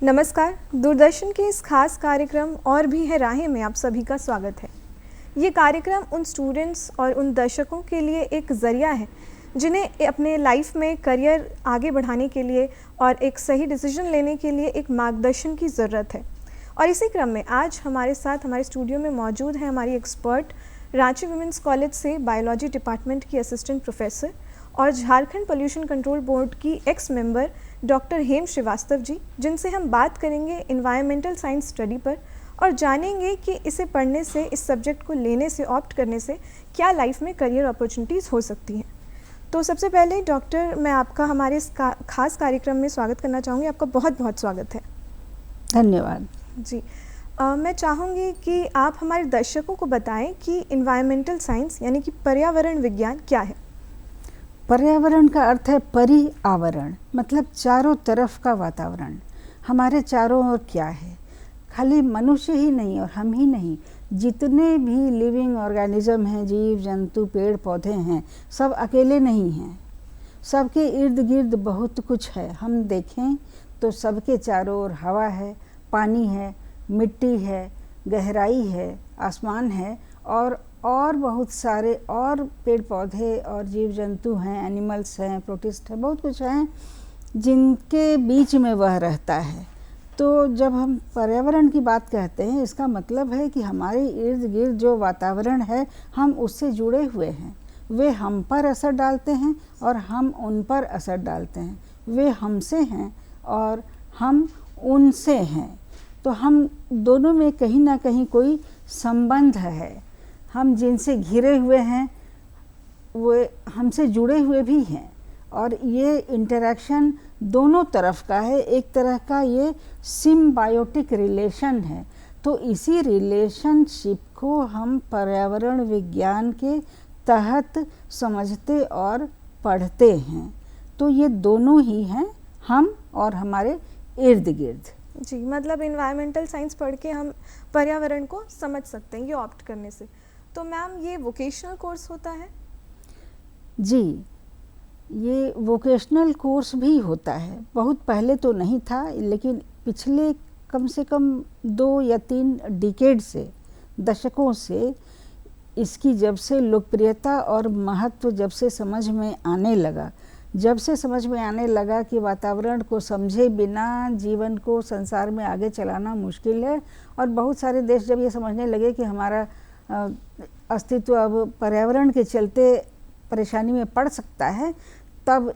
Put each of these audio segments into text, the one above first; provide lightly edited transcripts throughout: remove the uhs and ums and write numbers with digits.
नमस्कार, दूरदर्शन के इस खास कार्यक्रम और भी है राहें में आप सभी का स्वागत है। ये कार्यक्रम उन स्टूडेंट्स और उन दर्शकों के लिए एक ज़रिया है जिन्हें अपने लाइफ में करियर आगे बढ़ाने के लिए और एक सही डिसीजन लेने के लिए एक मार्गदर्शन की ज़रूरत है। और इसी क्रम में आज हमारे साथ हमारे स्टूडियो में मौजूद है हमारी एक्सपर्ट, रांची वुमेंस कॉलेज से बायोलॉजी डिपार्टमेंट की असिस्टेंट प्रोफेसर और झारखंड पोल्यूशन कंट्रोल बोर्ड की एक्स मेंबर डॉक्टर हेम श्रीवास्तव जी, जिनसे हम बात करेंगे एनवायरमेंटल साइंस स्टडी पर और जानेंगे कि इसे पढ़ने से, इस सब्जेक्ट को लेने से, ऑप्ट करने से क्या लाइफ में करियर अपॉर्चुनिटीज़ हो सकती हैं। तो सबसे पहले डॉक्टर, मैं आपका हमारे इस खास कार्यक्रम में स्वागत करना चाहूँगी। आपका बहुत बहुत स्वागत है। धन्यवाद जी। मैं चाहूँगी कि आप हमारे दर्शकों को बताएं कि एनवायरमेंटल साइंस यानी कि पर्यावरण विज्ञान क्या है। पर्यावरण का अर्थ है परिआवरण, मतलब चारों तरफ का वातावरण। हमारे चारों ओर क्या है, खाली मनुष्य ही नहीं और हम ही नहीं, जितने भी लिविंग ऑर्गेनिज्म हैं, जीव जंतु पेड़ पौधे हैं, सब अकेले नहीं हैं। सबके इर्द गिर्द बहुत कुछ है। हम देखें तो सबके चारों ओर हवा है, पानी है, मिट्टी है, गहराई है, आसमान है और बहुत सारे और पेड़ पौधे और जीव जंतु हैं, एनिमल्स हैं, प्रोटिस्ट हैं, बहुत कुछ हैं जिनके बीच में वह रहता है। तो जब हम पर्यावरण की बात कहते हैं, इसका मतलब है कि हमारे इर्द गिर्द जो वातावरण है, हम उससे जुड़े हुए हैं। वे हम पर असर डालते हैं और हम उन पर असर डालते हैं। वे हमसे हैं और हम उनसे हैं। तो हम दोनों में कहीं ना कहीं कोई संबंध है। हम जिनसे घिरे हुए हैं वो हमसे जुड़े हुए भी हैं और ये इंटरेक्शन दोनों तरफ का है। एक तरह का ये सिम्बायोटिक रिलेशन है। तो इसी रिलेशनशिप को हम पर्यावरण विज्ञान के तहत समझते और पढ़ते हैं। तो ये दोनों ही हैं, हम और हमारे इर्द गिर्द। जी, मतलब एनवायरमेंटल साइंस पढ़ के हम पर्यावरण को समझ सकते हैं ये ऑप्ट करने से। तो मैम, ये वोकेशनल कोर्स होता है? जी, ये वोकेशनल कोर्स भी होता है। बहुत पहले तो नहीं था, लेकिन पिछले कम से कम 2 या 3 डिकेड से, दशकों से इसकी जब से लोकप्रियता और महत्व जब से समझ में आने लगा कि वातावरण को समझे बिना जीवन को संसार में आगे चलाना मुश्किल है, और बहुत सारे देश जब ये समझने लगे कि हमारा अस्तित्व अब पर्यावरण के चलते परेशानी में पड़ सकता है, तब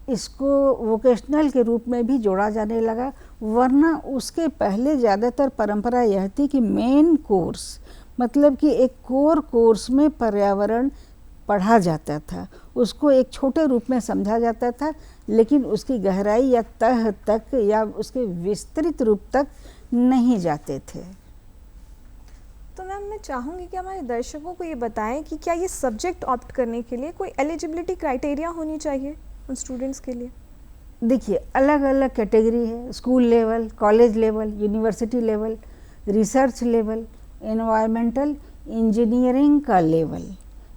इसको वोकेशनल के रूप में भी जोड़ा जाने लगा। वरना उसके पहले ज़्यादातर परंपरा यह थी कि मेन कोर्स, मतलब कि एक कोर कोर्स में पर्यावरण पढ़ा जाता था, उसको एक छोटे रूप में समझा जाता था, लेकिन उसकी गहराई या तह तक या उसके विस्तृत रूप तक नहीं जाते थे। तो मैम, मैं चाहूँगी कि हमारे दर्शकों को ये बताएं कि क्या ये सब्जेक्ट ऑप्ट करने के लिए कोई एलिजिबिलिटी क्राइटेरिया होनी चाहिए उन स्टूडेंट्स के लिए? देखिए, अलग अलग कैटेगरी है। School level, college level, university level, research level, environmental engineering का लेवल,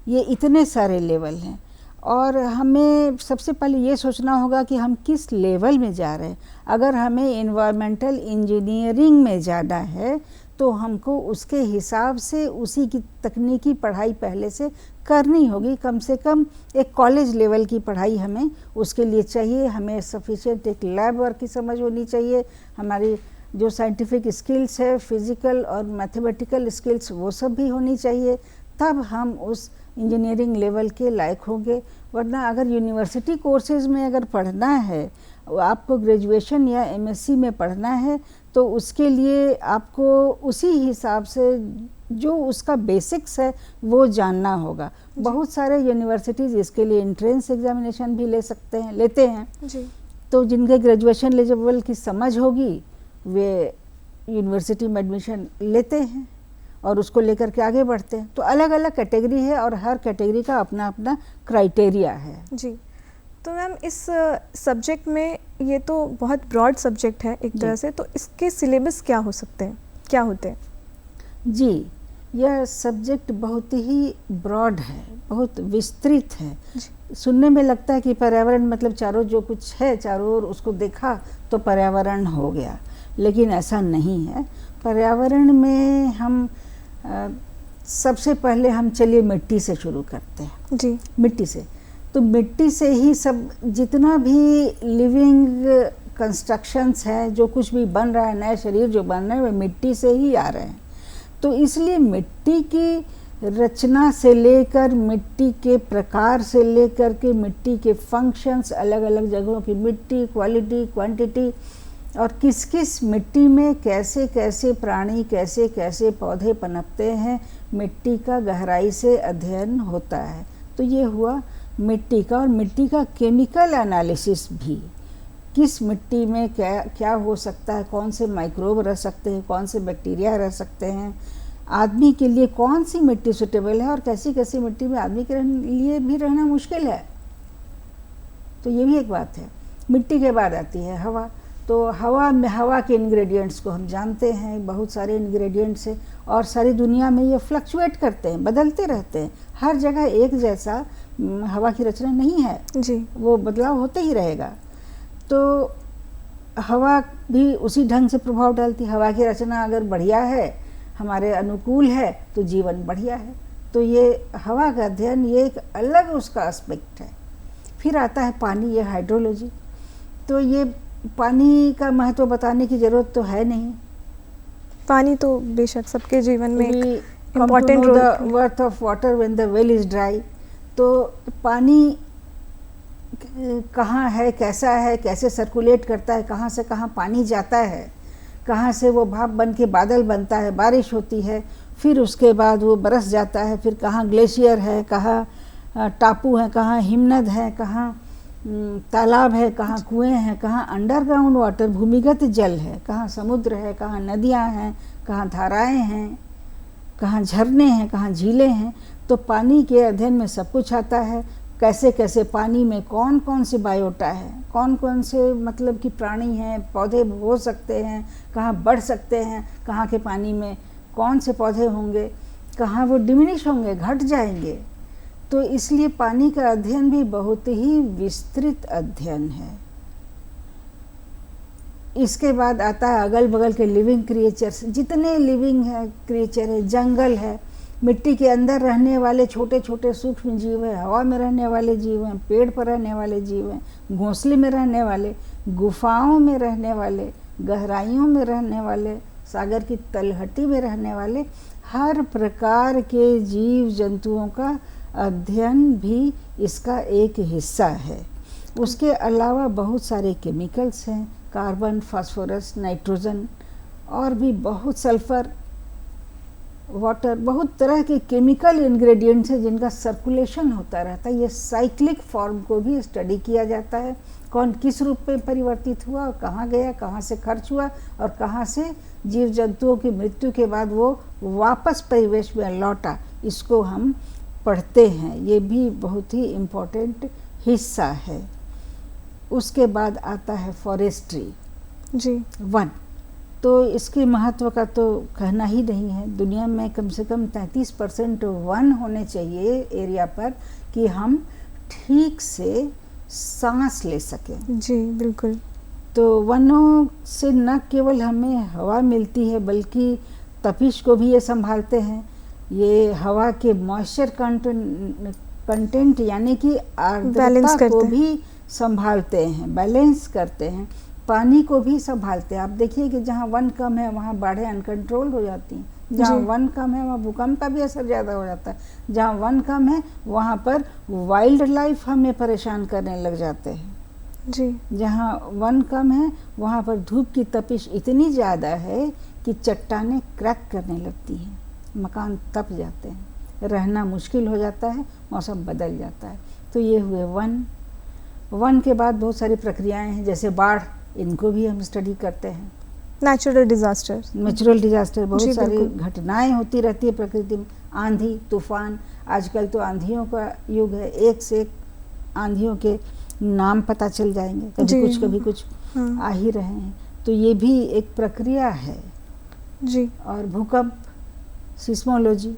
ये इतने सारे लेवल हैं। और हमें सबसे पहले ये सोचना होगा कि हम किस लेवल में जा रहे हैं। अगर हमें एनवायरमेंटल इंजीनियरिंग में जाना है तो हमको उसके हिसाब से उसी की तकनीकी पढ़ाई पहले से करनी होगी। कम से कम एक कॉलेज लेवल की पढ़ाई हमें उसके लिए चाहिए। हमें सफिशिएंट एक लैब वर्क की समझ होनी चाहिए। हमारी जो साइंटिफिक स्किल्स है, फिज़िकल और मैथमेटिकल स्किल्स, वो सब भी होनी चाहिए। तब हम उस इंजीनियरिंग लेवल के लायक होंगे। वरना अगर यूनिवर्सिटी कोर्सेज़ में अगर पढ़ना है, आपको ग्रेजुएशन या एमएससी में पढ़ना है, तो उसके लिए आपको उसी हिसाब से जो उसका बेसिक्स है वो जानना होगा। बहुत सारे यूनिवर्सिटीज़ इसके लिए एंट्रेंस एग्जामिनेशन भी लेते हैं जी। तो जिनके ग्रेजुएशन लेवल की समझ होगी वे यूनिवर्सिटी में एडमिशन लेते हैं और उसको लेकर के आगे बढ़ते हैं। तो अलग अलग कैटेगरी है और हर कैटेगरी का अपना अपना क्राइटेरिया है। जी। तो मैम, इस सब्जेक्ट में, ये तो बहुत ब्रॉड सब्जेक्ट है एक तरह से, तो इसके सिलेबस क्या हो सकते हैं, क्या होते हैं? जी, यह सब्जेक्ट बहुत ही ब्रॉड है, बहुत विस्तृत है। सुनने में लगता है कि पर्यावरण मतलब चारों जो कुछ है चारों ओर उसको देखा तो पर्यावरण हो गया, लेकिन ऐसा नहीं है। पर्यावरण में हम सबसे पहले हम चलिए मिट्टी से शुरू करते हैं जी। मिट्टी से। तो मिट्टी से ही सब जितना भी लिविंग कंस्ट्रक्शंस हैं, जो कुछ भी बन रहा है, नए शरीर जो बन रहे हैं, वे मिट्टी से ही आ रहे हैं। तो इसलिए मिट्टी की रचना से लेकर, मिट्टी के प्रकार से लेकर के, मिट्टी के फंक्शंस, अलग अलग जगहों की मिट्टी, क्वालिटी, क्वांटिटी, और किस किस मिट्टी में कैसे कैसे प्राणी, कैसे कैसे पौधे पनपते हैं, मिट्टी का गहराई से अध्ययन होता है। तो ये हुआ मिट्टी का। और मिट्टी का केमिकल एनालिसिस भी, किस मिट्टी में क्या क्या हो सकता है, कौन से माइक्रोब रह सकते हैं, कौन से बैक्टीरिया रह सकते हैं, आदमी के लिए कौन सी मिट्टी सुटेबल है, और कैसी कैसी मिट्टी में आदमी के लिए भी रहना मुश्किल है। तो ये भी एक बात है। मिट्टी के बाद आती है हवा। तो हवा में, हवा के इंग्रेडिएंट्स को हम जानते हैं, बहुत सारे इंग्रेडिएंट्स हैं, और सारी दुनिया में ये फ्लक्चुएट करते हैं, बदलते रहते हैं। हर जगह एक जैसा हवा की रचना नहीं है जी, वो बदलाव होते ही रहेगा। तो हवा भी उसी ढंग से प्रभाव डालती है। हवा की रचना अगर बढ़िया है, हमारे अनुकूल है, तो जीवन बढ़िया है। तो ये हवा का अध्ययन ये एक अलग उसका एस्पेक्ट है। फिर आता है पानी, ये हाइड्रोलॉजी। तो ये पानी का महत्व बताने की जरूरत तो है नहीं। पानी तो बेशक सबके जीवन में एक We important come to know role. the worth of water when the well is dry। तो पानी कहाँ है, कैसा है, कैसे सर्कुलेट करता है, कहाँ से कहाँ पानी जाता है, कहाँ से वो भाप बन के बादल बनता है, बारिश होती है, फिर उसके बाद वो बरस जाता है, फिर कहाँ ग्लेशियर है, कहाँ टापू है, कहाँ हिमनद है, कहाँ तालाब है, कहाँ कुएं हैं, कहाँ अंडरग्राउंड वाटर भूमिगत जल है, कहाँ समुद्र है, कहाँ नदियाँ हैं, कहाँ धाराएं हैं, कहाँ झरने हैं, कहाँ झीलें हैं। तो पानी के अध्ययन में सब कुछ आता है। कैसे कैसे पानी में कौन कौन से बायोटा है, कौन कौन से मतलब कि प्राणी हैं, पौधे हो सकते हैं, कहाँ बढ़ सकते हैं, कहाँ के पानी में कौन से पौधे होंगे, कहाँ वो डिमिनिश होंगे, घट जाएंगे। तो इसलिए पानी का अध्ययन भी बहुत ही विस्तृत अध्ययन है। इसके बाद आता है अगल बगल के लिविंग क्रिएचर्स, जितने लिविंग है क्रिएचर है, जंगल है, मिट्टी के अंदर रहने वाले छोटे छोटे सूक्ष्म जीव हैं, हवा में रहने वाले जीव हैं, पेड़ पर रहने वाले जीव हैं, घोंसले में रहने वाले, गुफाओं में रहने वाले, गहराइयों में रहने वाले, सागर की तलहटी में रहने वाले, हर प्रकार के जीव जंतुओं का अध्ययन भी इसका एक हिस्सा है। उसके अलावा बहुत सारे केमिकल्स हैं, कार्बन, फास्फोरस, नाइट्रोजन, और भी बहुत सल्फर, वाटर, बहुत तरह के केमिकल इंग्रेडिएंट्स हैं जिनका सर्कुलेशन होता रहता है। ये साइक्लिक फॉर्म को भी स्टडी किया जाता है, कौन किस रूप में परिवर्तित हुआ और कहाँ गया, कहाँ से खर्च हुआ, और कहाँ से जीव जंतुओं की मृत्यु के बाद वो वापस परिवेश में लौटा, इसको हम पढ़ते हैं। ये भी बहुत ही इम्पोर्टेंट हिस्सा है। उसके बाद आता है फॉरेस्ट्री जी, वन। तो इसके महत्व का तो कहना ही नहीं है। दुनिया में कम से कम 33% वन होने चाहिए एरिया पर कि हम ठीक से सांस ले सकें। जी बिल्कुल। तो वनों से न केवल हमें हवा मिलती है, बल्कि तपिश को भी ये संभालते हैं। ये हवा के मॉइस्चर कंटेंट यानी कि आर्द्रता को भी संभालते हैं, बैलेंस करते हैं। पानी को भी संभालते हैं। आप देखिए कि जहाँ वन कम है वहाँ बाढ़ें अनकंट्रोल हो जाती हैं, जहाँ वन कम है वहाँ भूकंप का भी असर ज़्यादा हो जाता है, जहाँ वन कम है वहाँ पर वाइल्ड लाइफ हमें परेशान करने लग जाते हैं जी। जहाँ वन कम है वहाँ पर धूप की तपिश इतनी ज़्यादा है कि चट्टानें क्रैक करने लगती हैं, मकान तप जाते हैं, रहना मुश्किल हो जाता है, मौसम बदल जाता है। तो ये हुए वन। वन के बाद बहुत सारी प्रक्रियाएं हैं, जैसे बाढ़, इनको भी हम स्टडी करते हैं। नेचुरल डिजास्टर, बहुत सारी घटनाएं होती रहती है प्रकृति में, आंधी तूफान। आजकल तो आंधियों का युग है, एक से एक आंधियों के नाम पता चल जाएंगे, कभी कुछ आ ही रहे हैं। तो ये भी एक प्रक्रिया है जी। और भूकंप, सिस्मोलॉजी,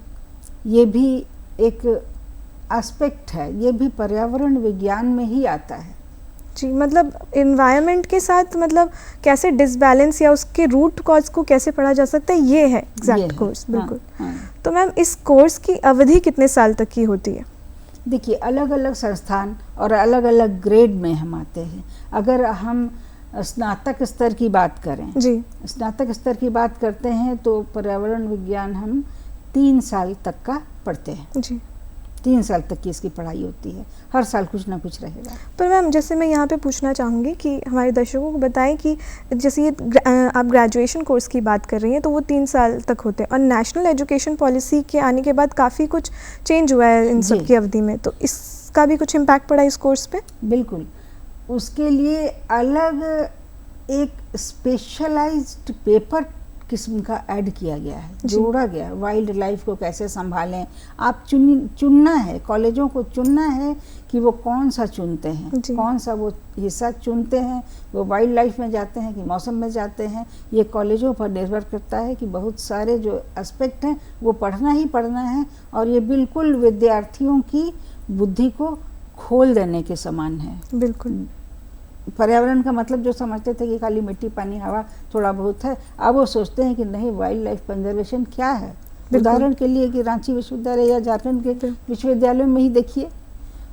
ये भी एक एस्पेक्ट है, ये भी पर्यावरण विज्ञान में ही आता है। जी, मतलब इन्वायरमेंट के साथ मतलब कैसे डिसबैलेंस या उसके रूट कॉज को कैसे पढ़ा जा सकता है, ये है एग्जैक्ट कोर्स। बिल्कुल। हाँ। तो मैम इस कोर्स की अवधि कितने साल तक की होती है? देखिए, अलग अलग संस्थान और अलग अलग ग्रेड में हम आते हैं। अगर हम स्नातक स्तर की बात करें जी, स्नातक स्तर की बात करते हैं तो पर्यावरण विज्ञान हम 3 साल तक का पढ़ते हैं। जी। 3 साल तक की इसकी पढ़ाई होती है, हर साल कुछ ना कुछ रहेगा। पर मैम जैसे मैं यहाँ पे पूछना चाहूँगी कि हमारे दर्शकों को बताएं कि जैसे ये आप ग्रेजुएशन कोर्स की बात कर रही हैं तो वो 3 साल तक होते हैं, और नेशनल एजुकेशन पॉलिसी के आने के बाद काफ़ी कुछ चेंज हुआ है इन सब की अवधि में, तो इसका भी कुछ इम्पैक्ट पड़ा इस कोर्स पे? बिल्कुल, उसके लिए अलग एक स्पेशलाइज्ड पेपर किस्म का ऐड किया गया है, जोड़ा गया है। वाइल्ड लाइफ को कैसे संभालें, आप चुनना है, कॉलेजों को चुनना है कि वो कौन सा चुनते हैं, कौन सा वो हिस्सा चुनते हैं, वो वाइल्ड लाइफ में जाते हैं कि मौसम में जाते हैं। ये कॉलेजों पर निर्भर करता है कि बहुत सारे जो एस्पेक्ट हैं वो पढ़ना ही पढ़ना है, और ये बिल्कुल विद्यार्थियों की बुद्धि को खोल देने के समान है। बिल्कुल। पर्यावरण का मतलब जो समझते थे कि खाली मिट्टी पानी हवा थोड़ा बहुत है, अब वो सोचते हैं कि नहीं, वाइल्ड लाइफ कंजर्वेशन क्या है। उदाहरण के लिए कि रांची विश्वविद्यालय या झारखंड के विश्वविद्यालयों में ही देखिए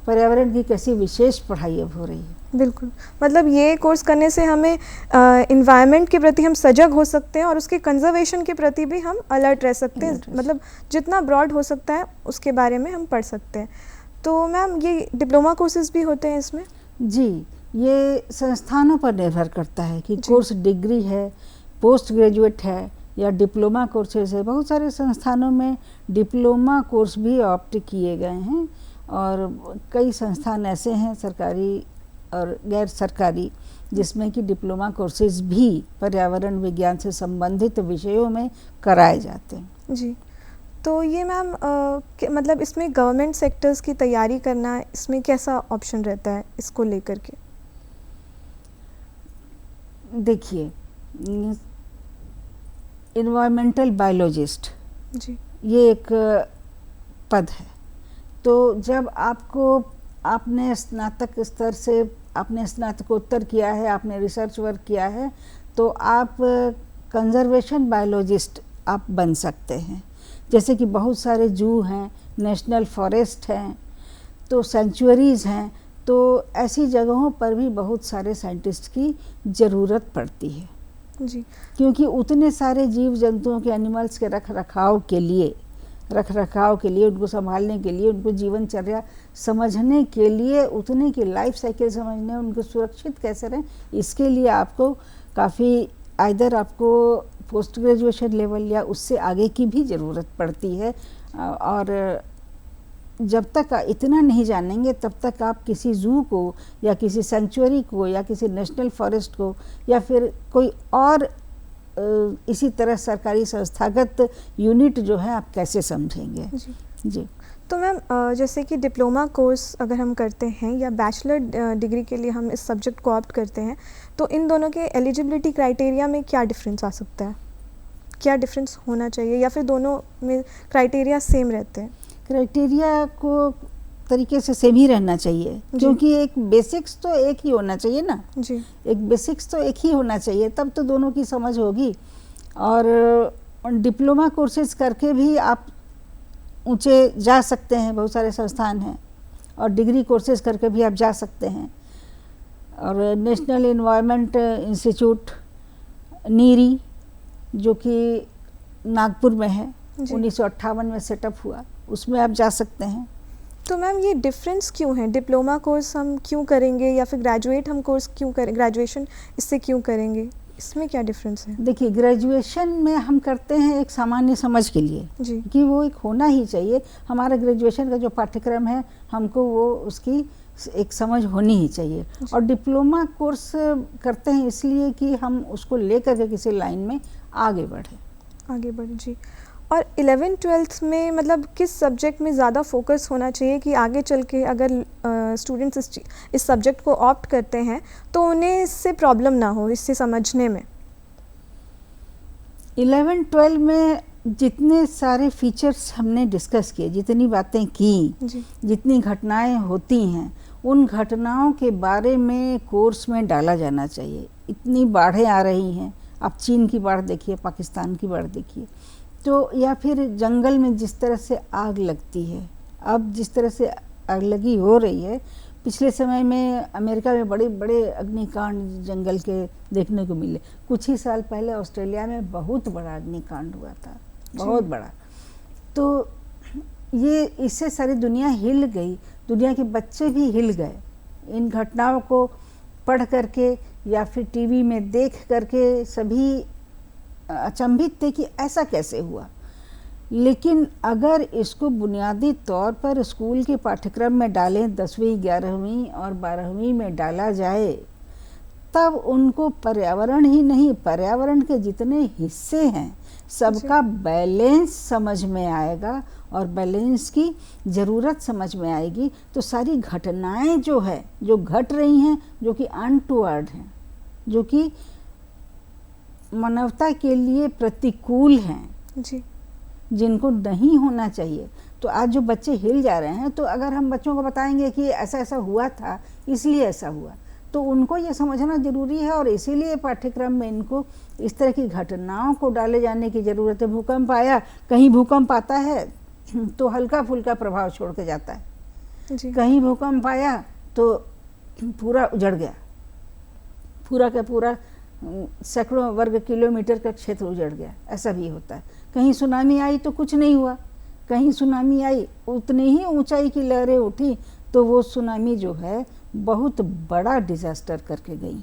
पर्यावरण की कैसी विशेष पढ़ाई अब हो रही है। बिल्कुल, मतलब ये कोर्स करने से हमें इन्वायरमेंट के प्रति हम सजग हो सकते हैं और उसके कंजर्वेशन के प्रति भी हम अलर्ट रह सकते हैं। मतलब जितना ब्रॉड हो सकता है उसके बारे में हम पढ़ सकते हैं। तो मैम ये डिप्लोमा कोर्सेज भी होते हैं इसमें? जी, ये संस्थानों पर निर्भर करता है कि कोर्स डिग्री है, पोस्ट ग्रेजुएट है या डिप्लोमा कोर्सेज है। बहुत सारे संस्थानों में डिप्लोमा कोर्स भी ऑप्ट किए गए हैं, और कई संस्थान ऐसे हैं सरकारी और गैर सरकारी जिसमें कि डिप्लोमा कोर्सेज भी पर्यावरण विज्ञान से संबंधित विषयों में कराए जाते हैं। जी, तो ये मैम मतलब इसमें गवर्नमेंट सेक्टर्स की तैयारी करना, इसमें कैसा ऑप्शन रहता है इसको लेकर के? देखिए, इन्वायरमेंटल बायोलॉजिस्ट जी, ये एक पद है। तो जब आपने स्नातक स्तर से आपने स्नातकोत्तर किया है, आपने रिसर्च वर्क किया है, तो आप कंजर्वेशन बायोलॉजिस्ट आप बन सकते हैं। जैसे कि बहुत सारे जू हैं, नेशनल फॉरेस्ट हैं, तो सेंचुरीज़ हैं, तो ऐसी जगहों पर भी बहुत सारे साइंटिस्ट की ज़रूरत पड़ती है। जी, क्योंकि उतने सारे जीव जंतुओं के, एनिमल्स के रख रखाव के लिए, उनको संभालने के लिए, उनको जीवनचर्या समझने के लिए, उतने की लाइफ साइकिल समझने, उनको सुरक्षित कैसे रहें, इसके लिए आपको काफ़ी आइदर आपको पोस्ट ग्रेजुएशन लेवल या उससे आगे की भी ज़रूरत पड़ती है। और जब तक इतना नहीं जानेंगे तब तक आप किसी जू को या किसी सेंचुरी को या किसी नेशनल फॉरेस्ट को या फिर कोई और इसी तरह सरकारी संस्थागत यूनिट जो है आप कैसे समझेंगे। जी। तो मैम जैसे कि डिप्लोमा कोर्स अगर हम करते हैं या बैचलर डिग्री के लिए हम इस सब्जेक्ट को ऑप्ट करते हैं, तो इन दोनों के एलिजिबिलिटी क्राइटेरिया में क्या डिफरेंस आ सकता है? क्या डिफरेंस होना चाहिए या फिर दोनों में क्राइटेरिया सेम रहते हैं? क्राइटेरिया को तरीके से सेम ही रहना चाहिए, क्योंकि एक बेसिक्स तो एक ही होना चाहिए ना। जी, एक बेसिक्स तो एक ही होना चाहिए, तब तो दोनों की समझ होगी। और डिप्लोमा कोर्सेज करके भी आप ऊंचे जा सकते हैं, बहुत सारे संस्थान हैं, और डिग्री कोर्सेज करके भी आप जा सकते हैं। और नेशनल एनवायरनमेंट इंस्टीट्यूट नीरी, जो कि नागपुर में है, 1958 में सेटअप हुआ, उसमें आप जा सकते हैं। तो मैम ये डिफरेंस क्यों है? डिप्लोमा कोर्स हम क्यों करेंगे या फिर ग्रेजुएट हम कोर्स क्यों करें, ग्रेजुएशन इससे क्यों करेंगे, इसमें क्या डिफरेंस है? देखिए, ग्रेजुएशन में हम करते हैं एक सामान्य समझ के लिए जी, कि वो एक होना ही चाहिए। हमारा ग्रेजुएशन का जो पाठ्यक्रम है, हमको वो उसकी एक समझ होनी ही चाहिए। और डिप्लोमा कोर्स करते हैं इसलिए कि हम उसको लेकर के किसी लाइन में आगे बढ़े। जी। और 11th-12th में मतलब किस सब्जेक्ट में ज़्यादा फोकस होना चाहिए कि आगे चल के अगर स्टूडेंट्स इस सब्जेक्ट को ऑप्ट करते हैं तो उन्हें इससे प्रॉब्लम ना हो, इससे समझने में? 11-12 में जितने सारे फीचर्स हमने डिस्कस किए, जितनी बातें की, जितनी घटनाएं होती हैं, उन घटनाओं के बारे में कोर्स में डाला जाना चाहिए। इतनी बाढ़ें आ रही हैं, आप चीन की बाढ़ देखिए, पाकिस्तान की बाढ़ देखिए, तो या फिर जंगल में जिस तरह से आग लगती है, अब जिस तरह से आग लगी हो रही है, पिछले समय में अमेरिका में बड़े बड़े अग्निकांड जंगल के देखने को मिले। कुछ ही साल पहले ऑस्ट्रेलिया में बहुत बड़ा अग्निकांड हुआ था, बहुत बड़ा। तो ये इससे सारी दुनिया हिल गई, दुनिया के बच्चे भी हिल गए इन घटनाओं को पढ़ करके या फिर टीवी में देख करके। सभी अचंभित थे कि ऐसा कैसे हुआ। लेकिन अगर इसको बुनियादी तौर पर स्कूल के पाठ्यक्रम में डालें, 10वीं 11वीं और 12वीं में डाला जाए, तब उनको पर्यावरण ही नहीं, पर्यावरण के जितने हिस्से हैं सबका बैलेंस समझ में आएगा और बैलेंस की ज़रूरत समझ में आएगी। तो सारी घटनाएं जो है, जो घट रही हैं, जो कि अनटूवर्ड हैं, जो कि मानवता के लिए प्रतिकूल हैं जी, जिनको नहीं होना चाहिए। तो आज जो बच्चे हिल जा रहे हैं, तो अगर हम बच्चों को बताएंगे कि ऐसा ऐसा हुआ था, इसलिए ऐसा हुआ, तो उनको ये समझना ज़रूरी है। और इसीलिए पाठ्यक्रम में इनको इस तरह की घटनाओं को डाले जाने की ज़रूरत है। भूकंप आया, कहीं भूकंप आता है तो हल्का फुल्का प्रभाव छोड़ के जाता है जी। कहीं भूकंप आया तो पूरा उजड़ गया, पूरा का पूरा सैकड़ों वर्ग किलोमीटर का क्षेत्र उजड़ गया, ऐसा भी होता है। कहीं सुनामी आई तो कुछ नहीं हुआ, कहीं सुनामी आई, उतनी ही ऊंचाई की लहरें उठी, तो वो सुनामी जो है बहुत बड़ा डिजास्टर करके गई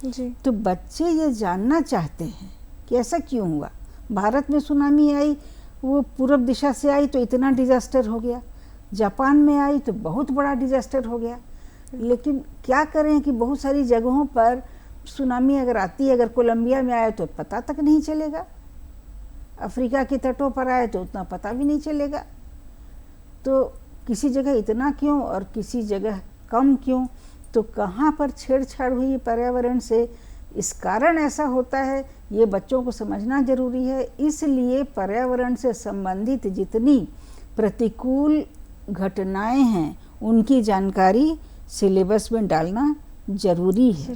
जी। तो बच्चे ये जानना चाहते हैं कि ऐसा क्यों हुआ। भारत में सुनामी आई, वो पूर्व दिशा से आई तो इतना डिजास्टर हो गया, जापान में आई तो बहुत बड़ा डिजास्टर हो गया। लेकिन क्या करें कि बहुत सारी जगहों पर सुनामी अगर आती है, अगर कोलंबिया में आए तो पता तक नहीं चलेगा, अफ्रीका के तटों पर आए तो उतना पता भी नहीं चलेगा। तो किसी जगह इतना क्यों और किसी जगह कम क्यों, तो कहाँ पर छेड़छाड़ हुई पर्यावरण से, इस कारण ऐसा होता है, ये बच्चों को समझना जरूरी है। इसलिए पर्यावरण से संबंधित जितनी प्रतिकूल घटनाएं हैं उनकी जानकारी सिलेबस में डालना जरूरी है।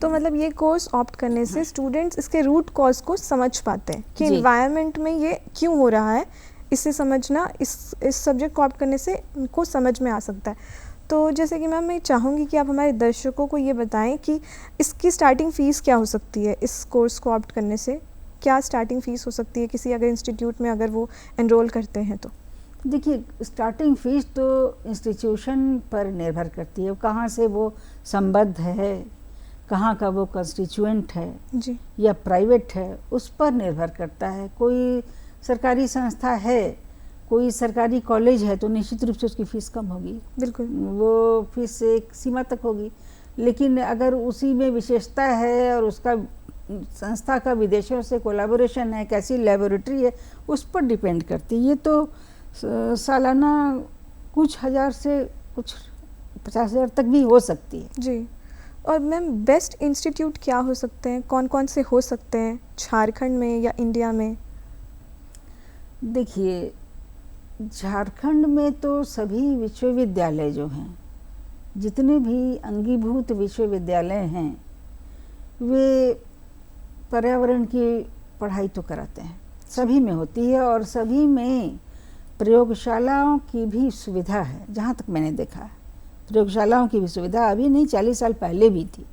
तो मतलब ये कोर्स ऑप्ट करने से स्टूडेंट्स इसके रूट कॉज को समझ पाते हैं कि एनवायरनमेंट में ये क्यों हो रहा है, इससे समझना, इस सब्जेक्ट को ऑप्ट करने से उनको समझ में आ सकता है। तो जैसे कि मैम, मैं चाहूँगी कि आप हमारे दर्शकों को ये बताएं कि इसकी स्टार्टिंग फ़ीस क्या हो सकती है। इस कोर्स को ऑप्ट करने से क्या स्टार्टिंग फ़ीस हो सकती है किसी अगर इंस्टीट्यूट में अगर वो एनरोल करते हैं तो? देखिए, स्टार्टिंग फ़ीस तो इंस्टीट्यूशन पर निर्भर करती है, कहाँ से वो संबद्ध है, कहाँ का वो कंस्टिट्यूएंट है जी, या प्राइवेट है, उस पर निर्भर करता है। कोई सरकारी संस्था है, कोई सरकारी कॉलेज है, तो निश्चित रूप से उसकी फ़ीस कम होगी, बिल्कुल, वो फीस एक सीमा तक होगी। लेकिन अगर उसी में विशेषता है और उसका संस्था का विदेशों से कोलैबोरेशन है, कैसी लैबोरेटरी है, उस पर डिपेंड करती है। ये तो सालाना कुछ हज़ार से कुछ 50,000 तक भी हो सकती है। जी। और मैम, बेस्ट इंस्टीट्यूट क्या हो सकते हैं, कौन कौन से हो सकते हैं झारखंड में या इंडिया में? देखिए, झारखंड में तो सभी विश्वविद्यालय जो हैं, जितने भी अंगीभूत विश्वविद्यालय हैं, वे पर्यावरण की पढ़ाई तो कराते हैं, सभी में होती है। और सभी में प्रयोगशालाओं की भी सुविधा है। जहाँ तक मैंने देखा है, प्रयोगशालाओं की भी सुविधा अभी नहीं, 40 साल पहले भी थी।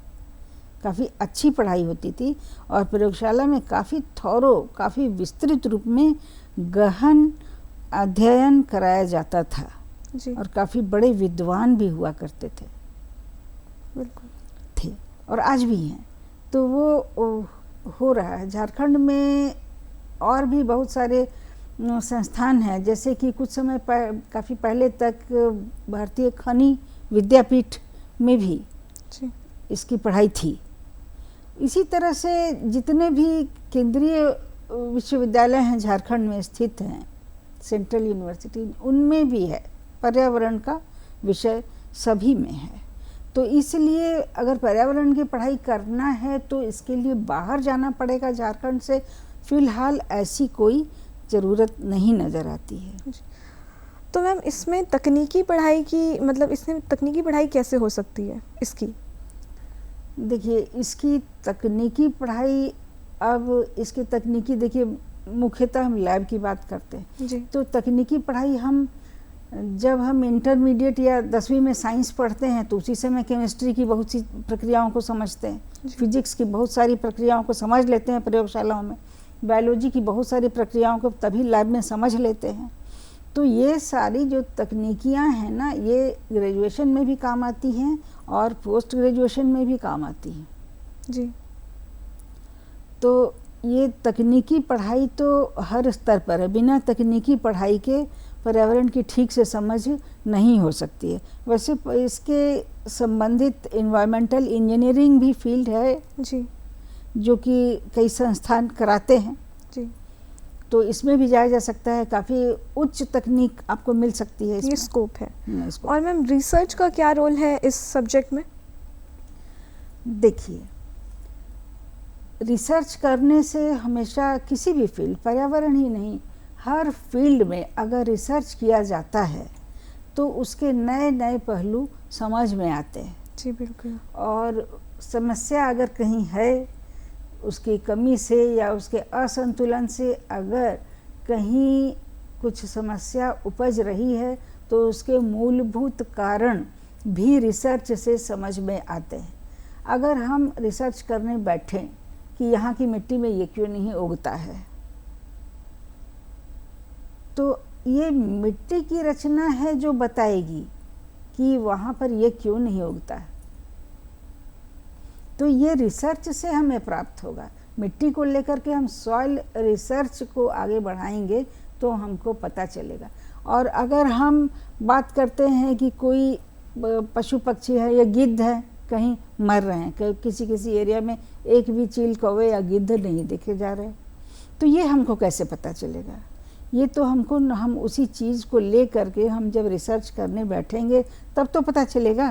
काफ़ी अच्छी पढ़ाई होती थी और प्रयोगशाला में काफ़ी थॉरो, काफ़ी विस्तृत रूप में गहन अध्ययन कराया जाता था जी, और काफ़ी बड़े विद्वान भी हुआ करते थे, बिल्कुल थे और आज भी हैं। तो वो हो रहा है झारखंड में। और भी बहुत सारे संस्थान हैं, जैसे कि कुछ समय काफ़ी पहले तक भारतीय खनिज विद्यापीठ में भी जी, इसकी पढ़ाई थी। इसी तरह से जितने भी केंद्रीय विश्वविद्यालय हैं झारखंड में स्थित हैं, सेंट्रल यूनिवर्सिटी, उनमें भी है पर्यावरण का विषय, सभी में है। तो इसलिए अगर पर्यावरण की पढ़ाई करना है तो इसके लिए बाहर जाना पड़ेगा झारखंड से। फिलहाल ऐसी कोई ज़रूरत नहीं नज़र आती है। तो मैम इसमें तकनीकी पढ़ाई की मतलब इसमें तकनीकी पढ़ाई कैसे हो सकती है इसकी? देखिए, इसकी तकनीकी पढ़ाई, अब इसकी तकनीकी देखिए, मुख्यतः हम लैब की बात करते हैं जी। तो तकनीकी पढ़ाई हम जब हम इंटरमीडिएट या 10वीं में साइंस पढ़ते हैं तो उसी समय केमिस्ट्री की बहुत सी प्रक्रियाओं को समझते हैं, फिजिक्स की बहुत सारी प्रक्रियाओं को समझ लेते हैं प्रयोगशालाओं में, बायोलॉजी की बहुत सारी प्रक्रियाओं को तभी लैब में समझ लेते हैं। तो ये सारी जो तकनीकियां हैं ना, ये ग्रेजुएशन में भी काम आती हैं और पोस्ट ग्रेजुएशन में भी काम आती हैं। जी। तो ये तकनीकी पढ़ाई तो हर स्तर पर है, बिना तकनीकी पढ़ाई के पर्यावरण की ठीक से समझ नहीं हो सकती है। वैसे इसके संबंधित इन्वायरमेंटल इंजीनियरिंग भी फील्ड है जी। जो कि कई संस्थान कराते हैं। जी। तो इसमें भी जाया जा सकता है, काफ़ी उच्च तकनीक आपको मिल सकती है, ये स्कोप है। इसको। और मैम रिसर्च का क्या रोल है इस सब्जेक्ट में? देखिए, रिसर्च करने से हमेशा किसी भी फील्ड, पर्यावरण ही नहीं, हर फील्ड में अगर रिसर्च किया जाता है तो उसके नए नए पहलू समझ में आते हैं। जी बिल्कुल। और समस्या अगर कहीं है, उसकी कमी से या उसके असंतुलन से अगर कहीं कुछ समस्या उपज रही है तो उसके मूलभूत कारण भी रिसर्च से समझ में आते हैं। अगर हम रिसर्च करने बैठें कि यहाँ की मिट्टी में ये क्यों नहीं उगता है, तो ये मिट्टी की रचना है जो बताएगी कि वहाँ पर ये क्यों नहीं उगता है। तो ये रिसर्च से हमें प्राप्त होगा। मिट्टी को लेकर के हम सॉइल रिसर्च को आगे बढ़ाएंगे तो हमको पता चलेगा। और अगर हम बात करते हैं कि कोई पशु पक्षी है या गिद्ध है कहीं मर रहे हैं, किसी किसी एरिया में एक भी चील, कौवे या गिद्ध नहीं देखे जा रहे, तो ये हमको कैसे पता चलेगा? ये तो हमको, हम उसी चीज़ को ले करके हम जब रिसर्च करने बैठेंगे तब तो पता चलेगा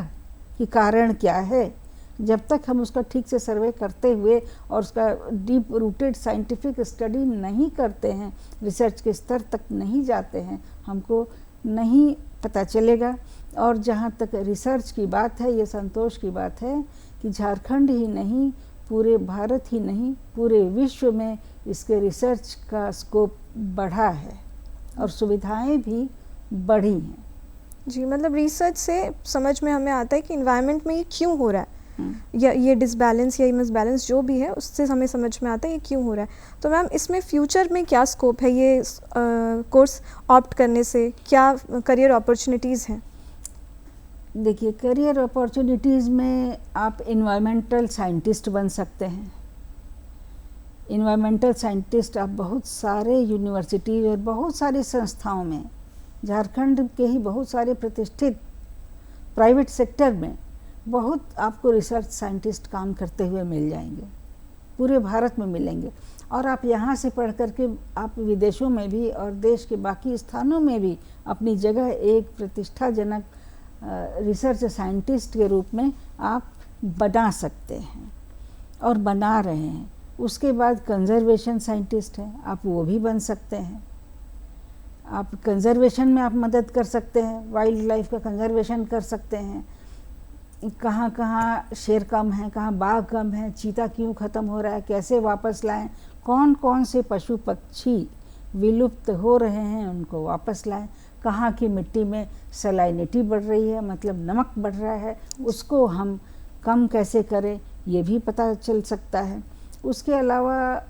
कि कारण क्या है। जब तक हम उसका ठीक से सर्वे करते हुए और उसका डीप रूटेड साइंटिफिक स्टडी नहीं करते हैं, रिसर्च के स्तर तक नहीं जाते हैं, हमको नहीं पता चलेगा। और जहाँ तक रिसर्च की बात है, ये संतोष की बात है कि झारखंड ही नहीं, पूरे भारत ही नहीं, पूरे विश्व में इसके रिसर्च का स्कोप बढ़ा है और सुविधाएं भी बढ़ी हैं। जी, मतलब रिसर्च से समझ में हमें आता है कि इन्वायरमेंट में ये क्यों हो रहा है, या ये डिसबैलेंस या मिसबैलेंस जो भी है उससे हमें समझ में आता है ये क्यों हो रहा है। तो मैम इसमें फ्यूचर में क्या स्कोप है, ये कोर्स ऑप्ट करने से क्या करियर अपॉर्चुनिटीज़ हैं? देखिए, करियर अपॉर्चुनिटीज़ में आप इन्वायरमेंटल साइंटिस्ट बन सकते हैं। इन्वायरमेंटल साइंटिस्ट आप बहुत सारे यूनिवर्सिटी और बहुत सारी संस्थाओं में, झारखंड के ही बहुत सारे प्रतिष्ठित प्राइवेट सेक्टर में बहुत आपको रिसर्च साइंटिस्ट काम करते हुए मिल जाएंगे, पूरे भारत में मिलेंगे। और आप यहाँ से पढ़ करके आप विदेशों में भी और देश के बाकी स्थानों में भी अपनी जगह एक प्रतिष्ठाजनक रिसर्च साइंटिस्ट के रूप में आप बना सकते हैं और बना रहे हैं। उसके बाद कंजर्वेशन साइंटिस्ट हैं, आप वो भी बन सकते हैं। आप कंजर्वेशन में आप मदद कर सकते हैं, वाइल्ड लाइफ का कंजर्वेशन कर सकते हैं। कहाँ कहाँ शेर कम है, कहाँ बाघ कम है, चीता क्यों ख़त्म हो रहा है, कैसे वापस लाएं, कौन कौन से पशु पक्षी विलुप्त हो रहे हैं उनको वापस लाएं, कहाँ की मिट्टी में सलाइनिटी बढ़ रही है, मतलब नमक बढ़ रहा है, उसको हम कम कैसे करें, ये भी पता चल सकता है। उसके अलावा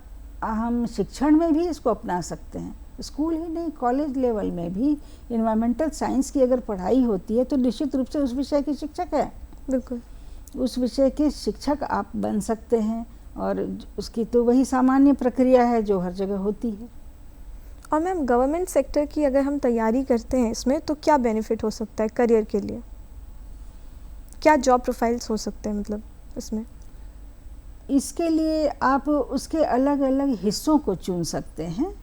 हम शिक्षण में भी इसको अपना सकते हैं। स्कूल ही नहीं, कॉलेज लेवल में भी इन्वायरमेंटल साइंस की अगर पढ़ाई होती है तो निश्चित रूप से उस विषय के शिक्षक है, बिल्कुल उस विषय के शिक्षक आप बन सकते हैं। और उसकी तो वही सामान्य प्रक्रिया है जो हर जगह होती है। और मैम गवर्नमेंट सेक्टर की अगर हम तैयारी करते हैं इसमें तो क्या बेनिफिट हो सकता है करियर के लिए? क्या जॉब प्रोफाइल्स हो सकते हैं मतलब इसमें? इसके लिए आप उसके अलग अलग हिस्सों को चुन सकते हैं।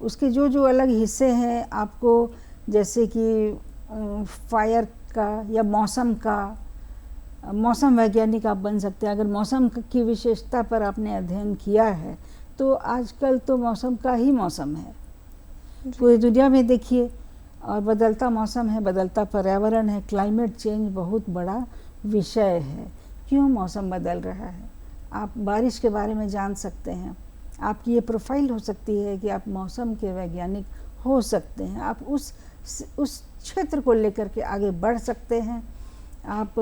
उसके जो जो अलग हिस्से हैं आपको, जैसे कि फायर का या मौसम का, मौसम वैज्ञानिक आप बन सकते हैं। अगर मौसम की विशेषता पर आपने अध्ययन किया है तो आजकल तो मौसम का ही मौसम है, पूरी दुनिया में देखिए, और बदलता मौसम है, बदलता पर्यावरण है, क्लाइमेट चेंज बहुत बड़ा विषय है। क्यों मौसम बदल रहा है, आप बारिश के बारे में जान सकते हैं। आपकी ये प्रोफाइल हो सकती है कि आप मौसम के वैज्ञानिक हो सकते हैं। आप उस क्षेत्र को लेकर के आगे बढ़ सकते हैं। आप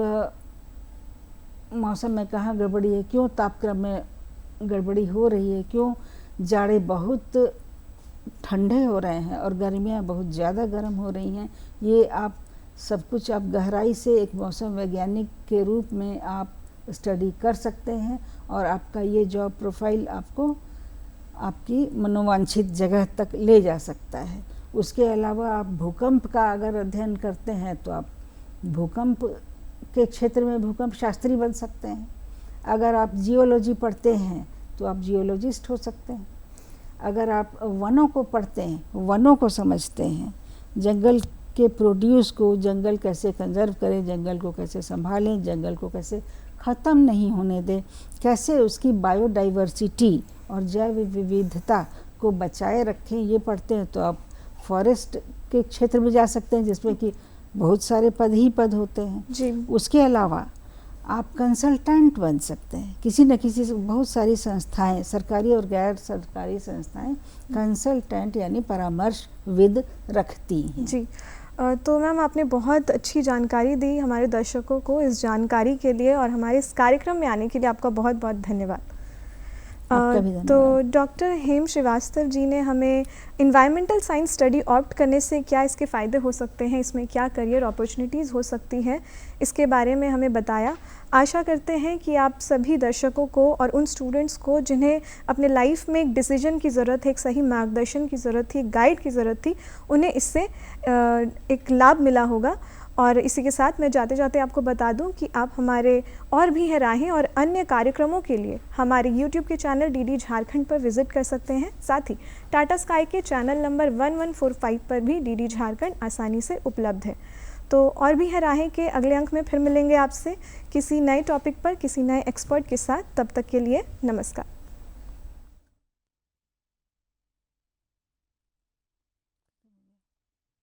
मौसम में कहाँ गड़बड़ी है, क्यों तापक्रम में गड़बड़ी हो रही है, क्यों जाड़े बहुत ठंडे हो रहे हैं और गर्मियाँ बहुत ज़्यादा गर्म हो रही हैं, ये आप सब कुछ आप गहराई से एक मौसम वैज्ञानिक के रूप में आप स्टडी कर सकते हैं। और आपका ये जॉब प्रोफाइल आपको आपकी मनोवांछित जगह तक ले जा सकता है। उसके अलावा आप भूकंप का अगर अध्ययन करते हैं तो आप भूकंप के क्षेत्र में भूकंप शास्त्री बन सकते हैं। अगर आप जियोलॉजी पढ़ते हैं तो आप जियोलॉजिस्ट हो सकते हैं। अगर आप वनों को पढ़ते हैं, वनों को समझते हैं, जंगल के प्रोड्यूस को, जंगल कैसे कंजर्व करें, जंगल को कैसे संभालें, जंगल को कैसे ख़त्म नहीं होने दें, कैसे उसकी बायोडाइवर्सिटी और जैव विविधता को बचाए रखें, ये पढ़ते हैं तो आप फॉरेस्ट के क्षेत्र में जा सकते हैं जिसमें कि बहुत सारे पद ही पद होते हैं जी। उसके अलावा आप कंसल्टेंट बन सकते हैं। किसी न किसी से बहुत सारी संस्थाएं, सरकारी और गैर सरकारी संस्थाएं कंसल्टेंट यानी परामर्शविद रखती हैं। जी। तो मैम आपने बहुत अच्छी जानकारी दी हमारे दर्शकों को। इस जानकारी के लिए और हमारे इस कार्यक्रम में आने के लिए आपका बहुत बहुत धन्यवाद। आपका भी धन्यवाद। तो डॉक्टर हेम श्रीवास्तव जी ने हमें इन्वायरमेंटल साइंस स्टडी ऑप्ट करने से क्या इसके फ़ायदे हो सकते हैं, इसमें क्या करियर अपॉर्चुनिटीज़ हो सकती हैं, इसके बारे में हमें बताया। आशा करते हैं कि आप सभी दर्शकों को और उन स्टूडेंट्स को जिन्हें अपने लाइफ में एक डिसीजन की ज़रूरत है, एक सही मार्गदर्शन की ज़रूरत थी, एक गाइड की ज़रूरत थी, उन्हें इससे एक लाभ मिला होगा। और इसी के साथ मैं जाते जाते आपको बता दूं कि आप हमारे और भी हैं राहें और अन्य कार्यक्रमों के लिए हमारे YouTube के चैनल डीडी झारखंड पर विज़िट कर सकते हैं। साथ ही टाटा स्काई के चैनल नंबर 1145 पर भी डीडी झारखंड आसानी से उपलब्ध है। तो और भी है राहें के अगले अंक में फिर मिलेंगे आपसे किसी नए टॉपिक पर, किसी नए एक्सपर्ट के साथ। तब तक के लिए नमस्कार।